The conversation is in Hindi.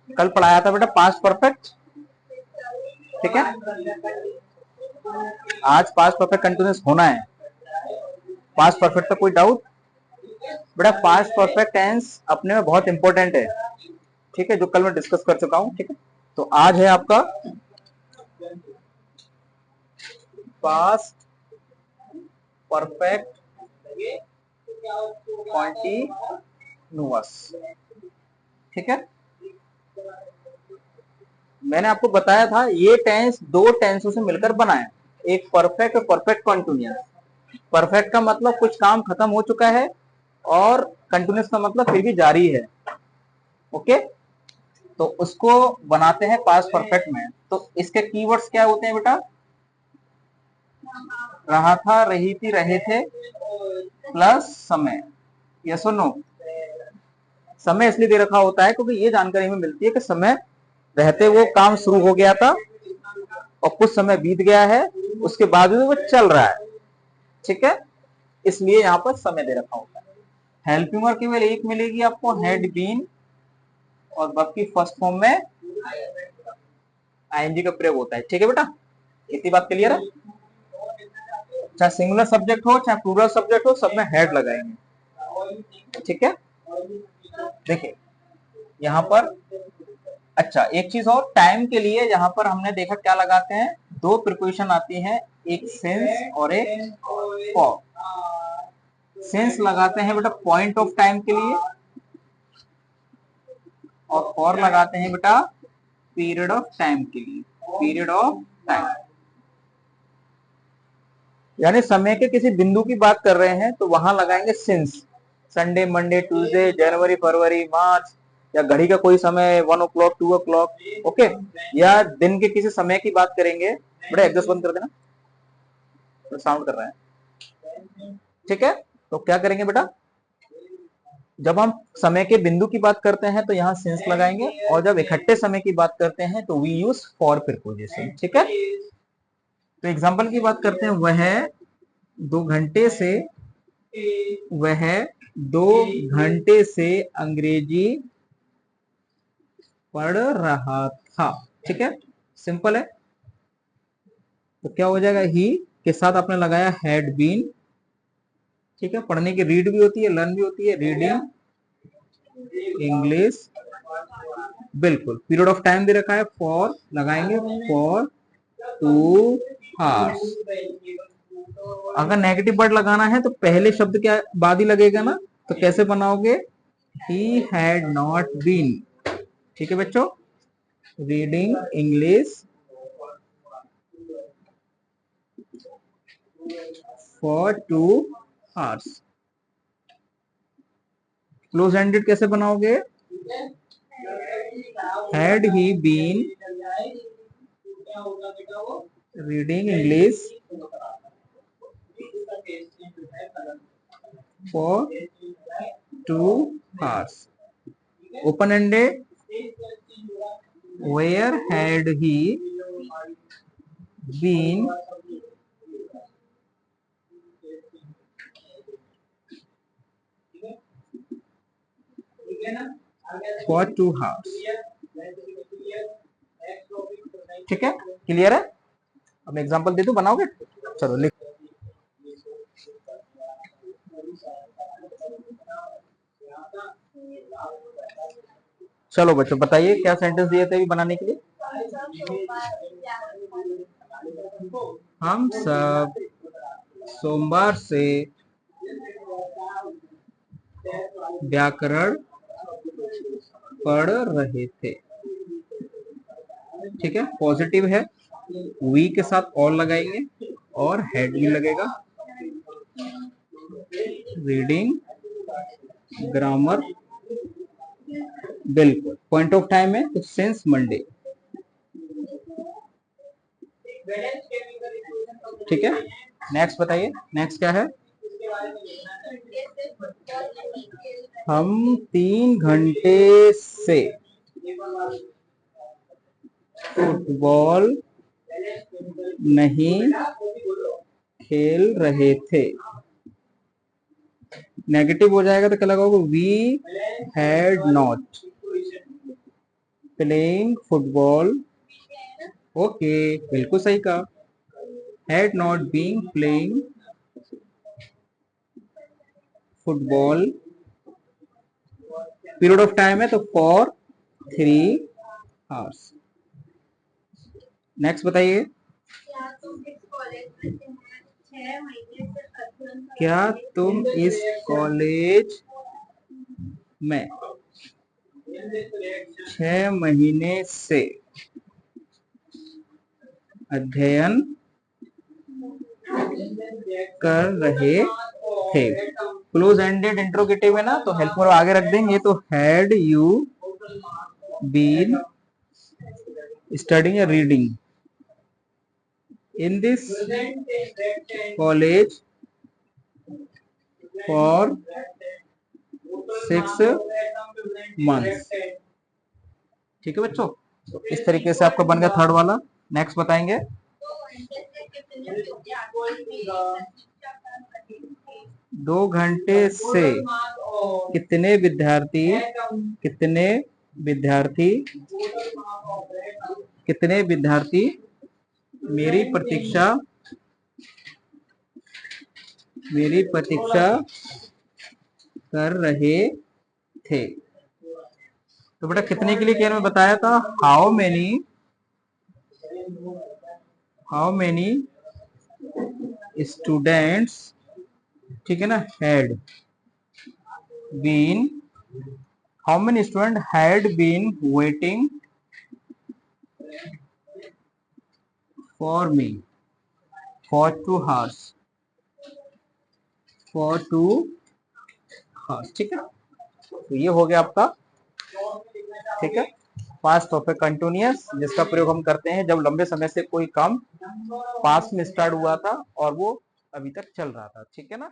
कल पढ़ाया था बेटा पास्ट परफेक्ट, ठीक है। आज पास्ट परफेक्ट कंटिन्यूस होना है। पास्ट परफेक्ट का कोई डाउट? बेटा पास्ट परफेक्ट टेंस अपने में बहुत इंपॉर्टेंट है, ठीक है, जो कल मैं डिस्कस कर चुका हूं, ठीक है। तो आज है आपका पास्ट परफेक्ट कॉन्टिन्यूअस, ठीक है। मैंने आपको बताया था ये टेंस दो टेंसों से मिलकर बना है, एक परफेक्ट और परफेक्ट कॉन्टिन्यूअस। परफेक्ट का मतलब कुछ काम खत्म हो चुका है, और कंटिन्यूअस का मतलब फिर भी जारी है, ओके। तो उसको बनाते हैं पास्ट परफेक्ट में। तो इसके कीवर्ड्स क्या होते हैं बेटा? रहा था, रही थी, रहे थे प्लस समय। यस और नो? समय इसलिए दे रखा होता है क्योंकि ये जानकारी हमें मिलती है कि समय रहते वो काम शुरू हो गया था और कुछ समय बीत गया है, उसके बाद भी वो चल रहा है, ठीक है। इसलिए यहां पर समय दे रखा होता है। हेल्पिंग वर्ब केवल एक मिलेगी आपको, हैड बीन, और बाकी फर्स्ट फॉर्म में आईएनजी का प्रयोग होता है, ठीक है बेटा। इतनी बात क्लियर है? चाहे सिंगुलर सब्जेक्ट हो चाहे प्लूरल सब्जेक्ट हो, सब में हेड लगाएंगे, ठीक है। देखिए यहां पर, अच्छा एक चीज और, टाइम के लिए यहां पर हमने देखा क्या लगाते हैं, दो प्रिपोजिशन आती हैं, एक सिंस और एक फॉर। सिंस लगाते हैं बेटा पॉइंट ऑफ टाइम के लिए, और फॉर लगाते हैं बेटा पीरियड ऑफ टाइम के लिए। पीरियड ऑफ टाइम यानी समय के किसी बिंदु की बात कर रहे हैं तो वहां लगाएंगे सिंस। संडे, मंडे, ट्यूसडे, जनवरी, फरवरी, मार्च, या घड़ी का कोई समय 1 o'clock 2 o'clock, ओके। या दिन के किसी समय की बात करेंगे, बड़े एग्जॉस्ट बंद कर देना, तो साउंड कर रहा है, ठीक है। तो क्या करेंगे बेटा, जब हम समय के बिंदु की बात करते हैं तो यहाँ सिंस लगाएंगे, और जब इकट्ठे समय की बात करते हैं तो वी यूज फॉर प्रीपोजिशन, ठीक है। तो एग्जाम्पल की बात करते हैं, वह 2 घंटे से, वह 2 घंटे से अंग्रेजी पढ़ रहा था, ठीक है, सिंपल है। तो क्या हो जाएगा, ही के साथ आपने लगाया हैड बीन, ठीक है। पढ़ने की रीड भी होती है, लर्न भी होती है, रीडिंग इंग्लिश, बिल्कुल। पीरियड ऑफ टाइम दे रखा है, फॉर लगाएंगे, फॉर 2 hours। अगर नेगेटिव वर्ड लगाना है तो पहले शब्द के बाद ही लगेगा ना, तो कैसे बनाओगे, he had not been, ठीक है बच्चों, reading English for 2 hours। Close ended कैसे बनाओगे, had he been reading English for 2 hours। Open ended, where had he been for 2 hours, ठीक है, क्लियर है। अब एग्जांपल दे दूं, बनाओगे? चलो लिख, चलो बच्चों बताइए क्या सेंटेंस दिए थे अभी बनाने के लिए। हम सब सोमवार से व्याकरण पढ़ रहे थे, ठीक है, पॉजिटिव है, वी के साथ और लगाएंगे और हेड भी लगेगा, रीडिंग, ग्रामर, बिल्कुल। पॉइंट ऑफ टाइम है तो सिंस मंडे, ठीक है। नेक्स्ट बताइए, नेक्स्ट क्या है, हम 3 घंटे से फुटबॉल नहीं खेल रहे थे, नेगेटिव हो जाएगा तो क्या लगाओगे, we had not playing football. Okay, बिल्कुल सही कहा, had not been playing football. Period of time है तो फॉर 3 hours। नेक्स्ट बताइए, क्या तुम इस कॉलेज में 6 महीने से अध्ययन कर रहे थे। क्लोज एंडेड इंट्रोगेटिव है ना, तो हेल्पफुल आगे रख देंगे। ये तो हैड यू बीन स्टडिंग या reading in this college for 6 months। ठीक है बच्चों, तो इस तरीके से आपका बन गया थर्ड वाला। नेक्स्ट बताएंगे, 2 घंटे से कितने विद्यार्थी कितने विद्यार्थी कितने विद्यार्थी मेरी प्रतीक्षा कर रहे थे। तो बेटा कितने के लिए केयर में बताया था, हाउ मेनी स्टूडेंट्स, ठीक है ना, had been, how many student had been waiting for me for 2 hours, ठीक है। तो ये हो गया आपका, ठीक है, पास्ट परफेक्ट कंटिन्यूअस, जिसका प्रयोग हम करते हैं जब लंबे समय से कोई काम पास्ट में स्टार्ट हुआ था और वो अभी तक चल रहा था, ठीक है ना।